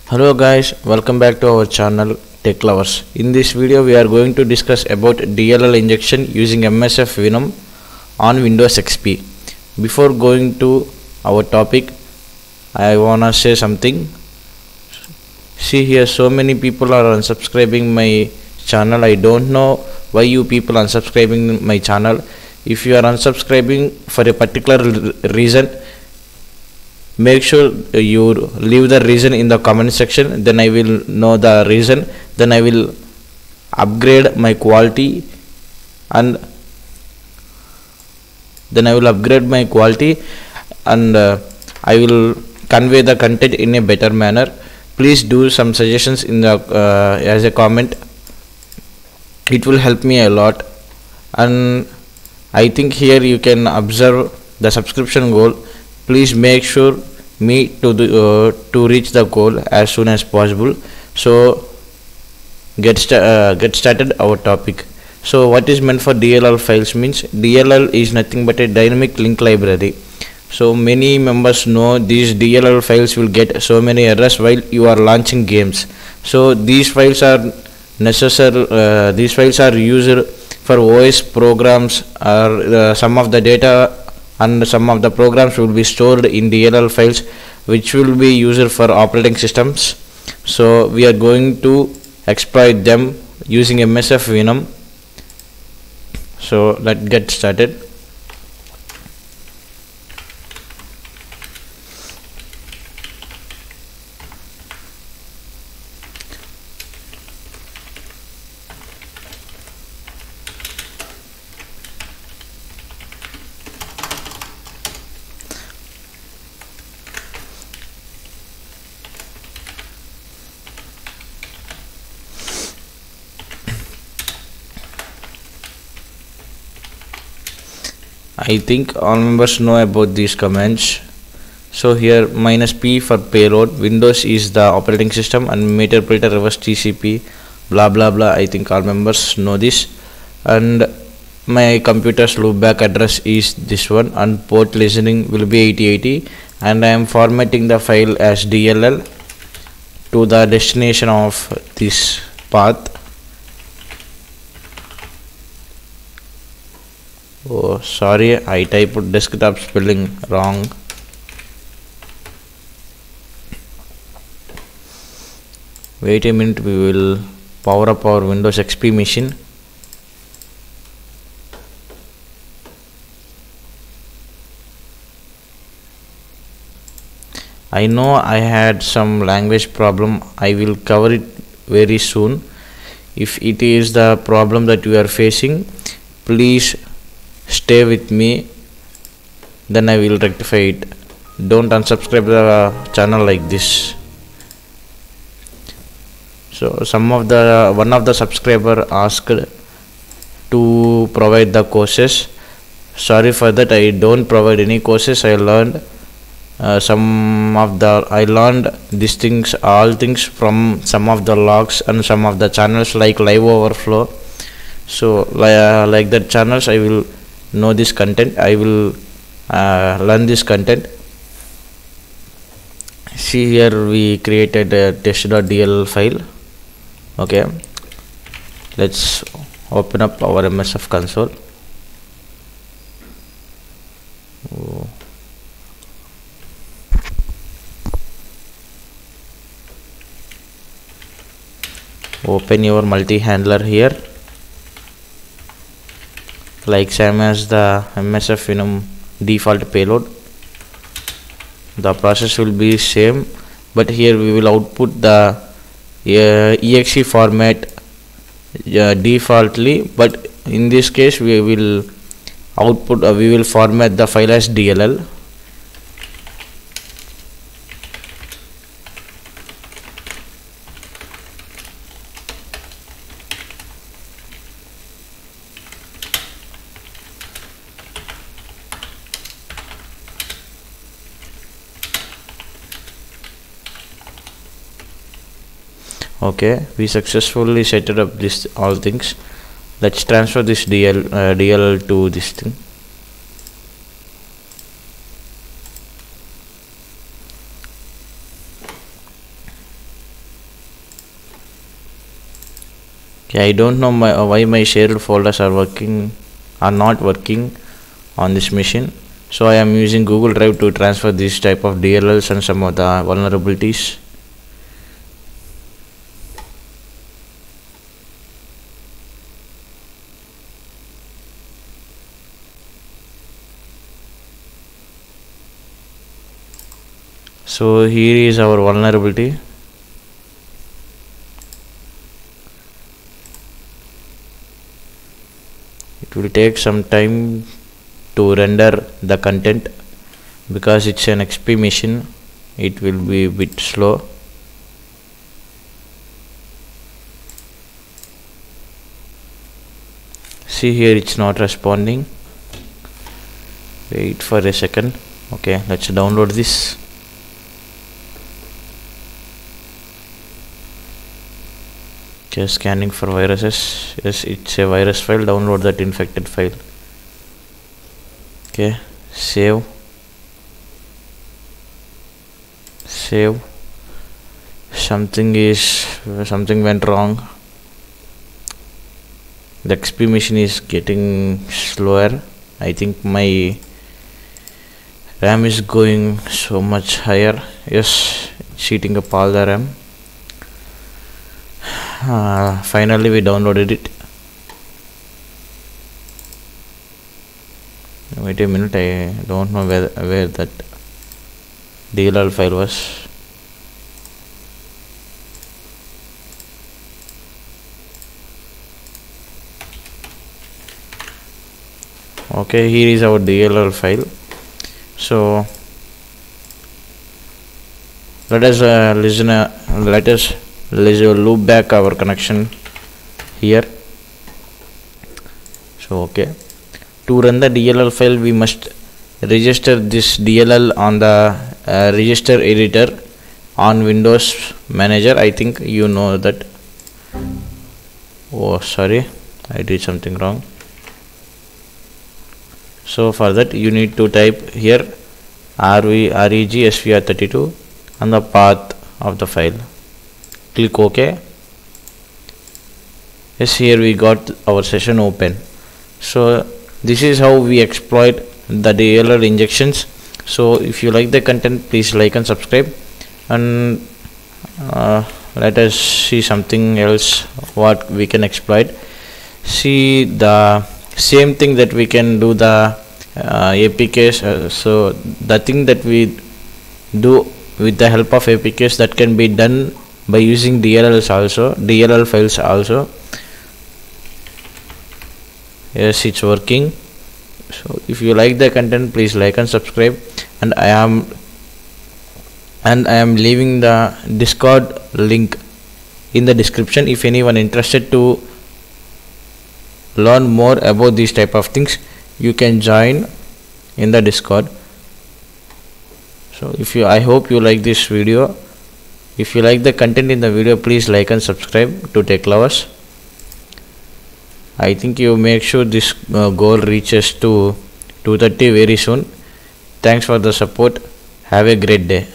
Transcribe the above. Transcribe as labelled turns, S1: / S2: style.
S1: Hello guys, welcome back to our channel Tech Lovers. In this video we are going to discuss about DLL injection using MSF Venom on Windows XP. Before going to our topic, I wanna say something. See here, so many people are unsubscribing my channel. I don't know why you people unsubscribing my channel. If you are unsubscribing for a particular reason, make sure you leave the reason in the comment section. Then I will know the reason. Then I will upgrade my quality and I will convey the content in a better manner. Please do some suggestions in the as a comment. It will help me a lot. And I think here you can observe the subscription goal. Please make sure me to reach the goal as soon as possible. So get started our topic. So what is meant for DLL files means DLL is nothing but a dynamic link library. So many members know these DLL files will get so many errors while you are launching games. So these files are necessary. These files are used for OS programs, or some of the data and some of the programs will be stored in DLL files, which will be used for operating systems. So we are going to exploit them using MSF Venom. So let's get started. I think all members know about these commands. So here -p for payload, Windows is the operating system, and meterpreter reverse TCP, blah blah blah. I think all members know this. And my computer's loopback address is this one, and port listening will be 8080, and I am formatting the file as DLL to the destination of this path. Oh, sorry, I typed desktop spelling wrong. Wait a minute, we will power up our Windows XP machine. I know I had some language problem. I will cover it very soon. If it is the problem that you are facing, please stay with me, then I will rectify it. Don't unsubscribe the channel like this. So one of the subscriber asked to provide the courses. Sorry for that, I don't provide any courses. I learned these things, all things, from some of the logs and some of the channels like Live Overflow. So like that channels, I will know this content. I will learn this content. See here, we created a test.dll file. Okay, let's open up our MSF console. Open your multi-handler here, like same as the MSF Venom default payload. The process will be same, but here we will output the exe format defaultly, but in this case we will format the file as DLL. Okay, we successfully set up this all things. Let's transfer this DLL to this thing. Okay, I don't know why my shared folders are not working on this machine. So I am using Google Drive to transfer this type of DLLs and some of the vulnerabilities. So here is our vulnerability. It will take some time to render the content because it's an XP machine. It will be a bit slow. See here, it's not responding. Wait for a second. Okay, let's download this. Okay, scanning for viruses. Yes, it's a virus file. Download that infected file. Okay, save. Something went wrong. The XP machine is getting slower. I think my RAM is going so much higher. Yes, it's eating up all the RAM. Finally we downloaded it. Wait a minute, I don't know where that DLL file was. Okay, here is our DLL file. So let us loop back our connection here. So okay, to run the DLL file we must register this DLL on the register editor on Windows Manager. I think you know that. Oh sorry, I did something wrong. So for that you need to type here regsvr32 and the path of the file. Click OK. Yes, here we got our session open. So this is how we exploit the DLL injections. So if you like the content, please like and subscribe, and let us see something else what we can exploit. See the same thing that we can do the APKs. So the thing that we do with the help of APKs, that can be done by using DLL files also. Yes, it's working. So if you like the content, please like and subscribe, and I am leaving the Discord link in the description. If anyone interested to learn more about these type of things, you can join in the Discord. So I hope you like this video. If you like the content in the video, please like and subscribe to Tech Lovers. I think you make sure this goal reaches to 230 very soon. Thanks for the support. Have a great day.